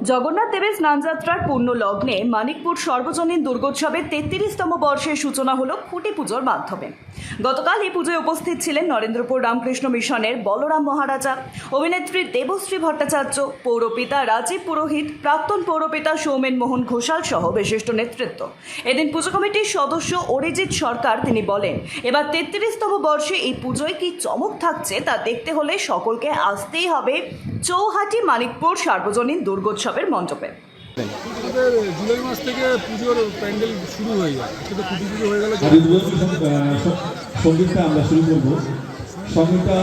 জগন্নাথ দেবের স্নানযাত্রার পূর্ণ লগ্নে মানিকপুর সর্বজনীন দুর্গোৎসবের 33তম বর্ষের সূচনা হলো খুঁটি পুজোর মাধ্যমে। গতকাল এই পুজোয় উপস্থিত ছিলেন নরেন্দ্রপুর রামকৃষ্ণ মিশনের বলরাম মহারাজা, অভিনেত্রী দেবশ্রী ভট্টাচার্য, পৌরপিতা রাজীব পুরোহিত, প্রাক্তন পৌরপিতা সৌমেন মোহন ঘোষাল সহ বিশিষ্ট নেতৃত্ব। এদিন পুজো কমিটির সদস্য অরিজিৎ সরকার তিনি বলেন, এবার 33তম বর্ষে এই পুজোয় কি চমক থাকছে তা দেখতে হলে সকলকে আসতেই হবে চৌহাটি মানিকপুর সার্বজনীন দুর্গোৎসবের মণ্ডপে। আমাদের জুলাই মাস থেকে পুজোর প্যান্ডেল শুরু হয়ে যায়। কিন্তু খুঁটি পুজো হয়ে গেলে সঙ্গীতটা আমরা শুরু করবো। সঙ্গীতটা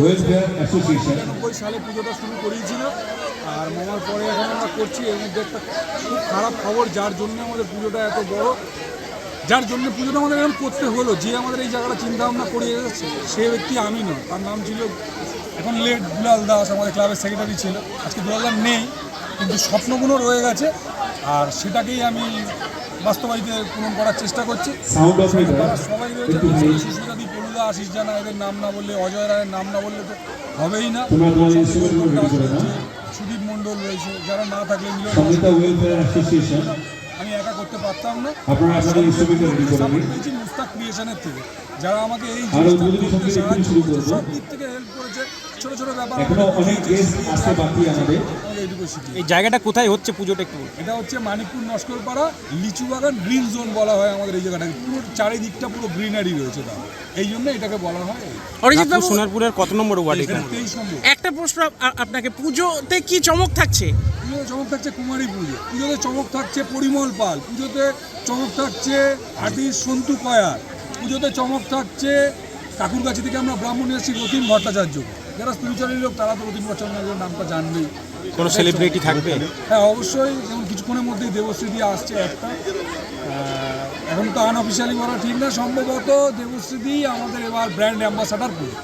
ওয়েলফেয়ার অ্যাসোসিয়েশন 90 সালে পুজোটা শুরু করিয়েছিল, আর মামার পরে এখন আমরা করছি। এর মধ্যে একটা খুব খারাপ খবর, যার জন্য আমাদের পুজোটা এত বড়, যার জন্য পুজোটা আমাদের এরকম করতে হলো, যে আমাদের এই জায়গাটা চিন্তা ভাবনা করিয়ে গেছে সে ব্যক্তি আমি নয়। তার নাম ছিল এখন লেট দুলাল দাস, আমাদের ক্লাবের সেক্রেটারি ছিল। আজকে দুলাল দাস নেই, কিন্তু স্বপ্নগুলো রয়ে গেছে, আর সেটাকেই আমি বাস্তবায়িতে পূরণ করার চেষ্টা করছি। তারা সবাই রয়েছে, শিশুদাদি, পলুদা, আশিস জানা, এদের নাম না বললে, অজয় রায়ের নাম না বললে তো হবেই না। সুদীপ মণ্ডল রয়েছে, যারা না থাকলে আমি একা করতে পারতাম না। মুস্তাক ক্রিয়েশনের থেকে যারা আমাকে এই সব দিক থেকে হেল্প করেছে, ছোট ছোট ব্যাপার। এই জায়গাটা কোথায় হচ্ছে পুজোটা একটু? এটা হচ্ছে মানিকপুর নস্করপাড়া লিচু বাগান গ্রিন জোন বলা হয় আমাদের এই জায়গাটাকে। পুরো চারিদিকটা পুরো গ্রিনারি রয়েছে, তার এই জন্য এটাকে বলা হয়। অরিজিৎ বাবু, সোনারপুরের কত নম্বর ওয়ার্ড এটা? 23 নম্বর। একটা প্রশ্ন আপনাকে, পুজোতে কি চমক থাকছে? পুজোতে চমক থাকছে কুমারী পুজো, পুজোতে চমক থাকছে পরিমল পাল, পুজোতে চমক থাকছে আর্টিস্ট সন্তু কয়ার, পুজোতে চমক থাকছে কাকুরগাছি থেকে আমরা ব্রাহ্মণ এসেছি রতিন ভট্টাচার্য। যারা স্পিরিচুয়ালি লোক তারা তো রতিন ভট্টাচার্যের নামটা জানবেই। কোনো সেলিব্রিটি থাকবে? হ্যাঁ, অবশ্যই। যেমন কিছুক্ষণের মধ্যেই দেবশ্রী দিয়ে আসছে একটা, এখন তো আনঅফিসিয়ালি বলা ঠিক না, সম্ভবত দেবশ্রী আমাদের এবার ব্র্যান্ড অ্যাম্বাসাডার করবে।